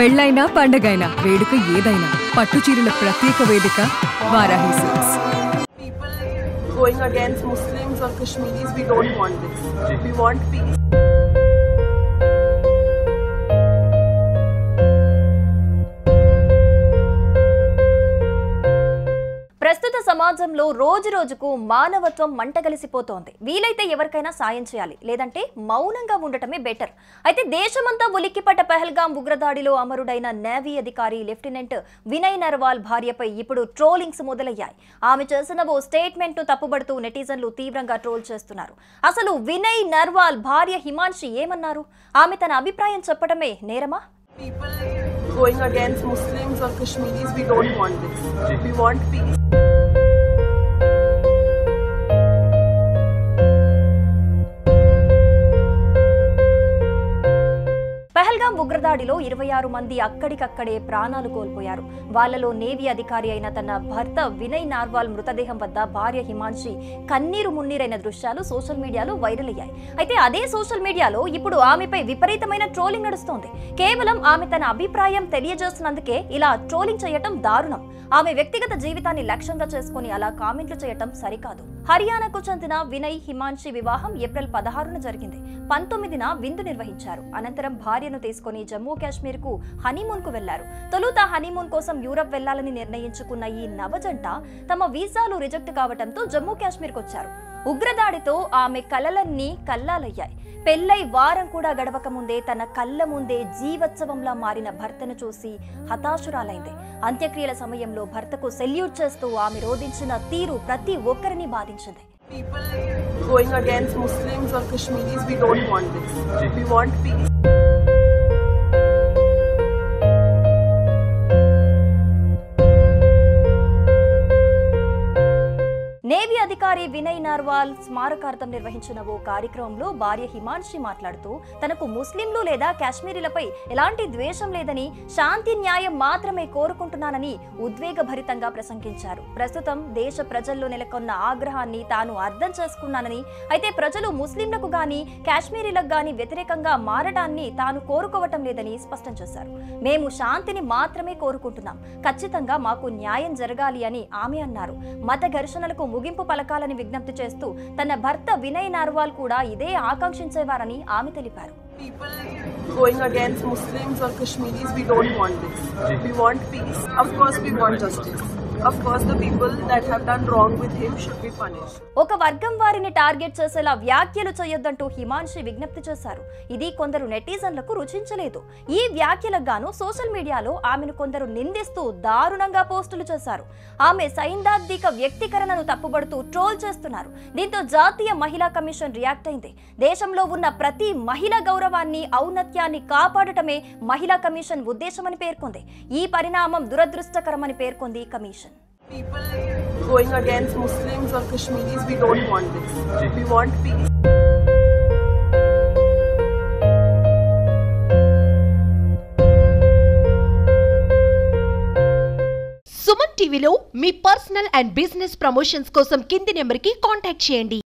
పెళ్ళైనా పండగైనా వేడుక ఏదైనా పట్టు చీరల ప్రత్యేక వేదిక Varahi silks. People going against Muslims or Kashmiris, we don't want this. We want peace. ప్రస్తుత సమాజంలో రోజు రోజుకు మానవత్వం మంటగలిసిపోతోంది. వీలైతే ఎవరికైనా సాయం చేయాలి, లేదంటే మౌనంగా ఉండటమే బెటర్. అయితే దేశమంతా ఉలిక్కిపడ్డ పహల్గాం ఉగ్రదాడిలో అమరుడైన నేవీ అధికారి లెఫ్టినెంట్ వినయ్ నర్వాల్ భార్యపై ఇప్పుడు ట్రోలింగ్స్ మొదలయ్యాయి. ఆమె చేసిన ఓ స్టేట్మెంట్ ను తప్పుబడుతూ నెటిజన్లు తీవ్రంగా ట్రోల్ చేస్తున్నారు. అసలు వినయ్ నర్వాల్ భార్య హిమాన్షి ఏమన్నారు? ఆమె తన అభిప్రాయం చెప్పడమే నేరమా? People going against Muslims or Kashmiris, we don't want this. We want peace. Pahalgam ఉగ్రదాడిలో 26 మంది అక్కడికక్కడే ప్రాణాలు కోల్పోయారు. వాళ్లలో నేవీ అధికారి అయిన తన భర్త వినయ్ నార్వాల్ మృతదేహం వద్ద భార్య హిమాన్షి కన్నీరు మున్నీరైన దృశ్యాలు సోషల్ మీడియాలో వైరల్ అయ్యాయి. అయితే అదే సోషల్ మీడియాలో ఇప్పుడు ఆమెపై విపరీతమైన ట్రోలింగ్ నడుస్తోంది. కేవలం ఆమె తన అభిప్రాయం తెలియజేస్తున్నందుకే ఇలా ట్రోలింగ్ చేయటం దారుణం. ఆమె వ్యక్తిగత జీవితాన్ని లక్ష్యంగా చేసుకుని అలా కామెంట్లు చేయటం సరికాదు. హర్యానాకు చెందిన వినయ్ హిమాన్షి వివాహం ఏప్రిల్ 16న జరిగింది. 19న విందు నిర్వహించారు. అనంతరం భార్యను తీసుకుని జమ్మూ కాశ్మీర్ కు హనీమూన్ కు వెళ్లారు. తొలుత హనీమూన్ కోసం యూరప్ వెళ్లాలని నిర్ణయించుకున్న ఈ నవజంట తమ వీసాలు రిజెక్ట్ కావడంతో జమ్మూ కాశ్మీర్ కు వచ్చారు. ఉగ్రదాడితో ఆమె కలలన్నీ కల్లాలయ్యాయి. పెళ్లై వారం కూడా గడవక ముందే తన కళ్ళ ముందే జీవోత్సవంలా మారిన భర్తను చూసి హతాశురాలైంది. అంత్యక్రియల సమయంలో భర్తకు సెల్యూట్ చేస్తూ ఆమె రోధించిన తీరు ప్రతి ఒక్కరిని బాధించింది. People going against Muslims or Kashmiris, we don't want this. We want peace. Navy అధికారి వినయ్ నర్వాల్ స్మారకార్థం నిర్వహించిన ఓ కార్యక్రమంలో భార్య హిమాన్షి మాట్లాడుతూ తనకు ముస్లింలు లేదా కాశ్మీరీలపై ఎలాంటి ద్వేషం లేదని, శాంతి న్యాయం మాత్రమే కోరుకుంటున్నానని ఉద్వేగభరితంగా ప్రసంగించారు. ప్రస్తుతం దేశ ప్రజల్లో నెలకొన్న ఆగ్రహాన్ని తాను అర్థం చేసుకున్నానని, అయితే ప్రజలు ముస్లింలకు గాని కాశ్మీరీలకు గాని వ్యతిరేకంగా మారడాన్ని తాను కోరుకోవటం లేదని స్పష్టం చేశారు. మేము శాంతిని మాత్రమే కోరుకుంటున్నాం, ఖచ్చితంగా మాకు న్యాయం జరగాలి అని ఆమె అన్నారు. మత ఘర్షణలకు ముగింపు పలకాలని విజ్ఞప్తి చేస్తూ తన భర్త వినయ్ నర్వాల్ కూడా ఇదే ఆకాంక్షించేవారని ఆమె తెలిపారు. People going against Muslims or Kashmiris, we don't want this. We want peace. Of course, we want justice. Of course, the people that have done wrong with him should be punished. ఒక వర్గం వారిని target చేసేలా వ్యాఖ్యలు చేయొద్దంటూ హిమాన్షి విజ్ఞప్తి చేశారు. ఇది కొందరు నెటిజన్లకు రుచించలేదు. ఈ వ్యాఖ్యలకు గాను సోషల్ మీడియాలో ఆమెను కొందరు నిందిస్తూ దారుణంగా పోస్టులు చేశారు. ఆమె సైద్ధాంతిక వ్యక్తీకరణను తప్పుబడుతూ ట్రోల్ చేస్తున్నారు. దీంతో జాతీయ మహిళా కమిషన్ రియాక్ట్ అయింది. దేశంలో ఉన్న ప్రతి మహిళ గౌరవాన్ని, ఔన్నత్యాన్ని కాపాడటమే మహిళా కమిషన్ ఉద్దేశమని పేర్కొంది. ఈ పరిణామం దురదృష్టకరమని పేర్కొంది commission. People going against Muslims or Kashmiris, we don't want this. We want peace. Suman టీవీలో మీ పర్సనల్ అండ్ బిజినెస్ ప్రమోషన్స్ కోసం కింది నెంబర్కి కాంటాక్ట్ చేయండి.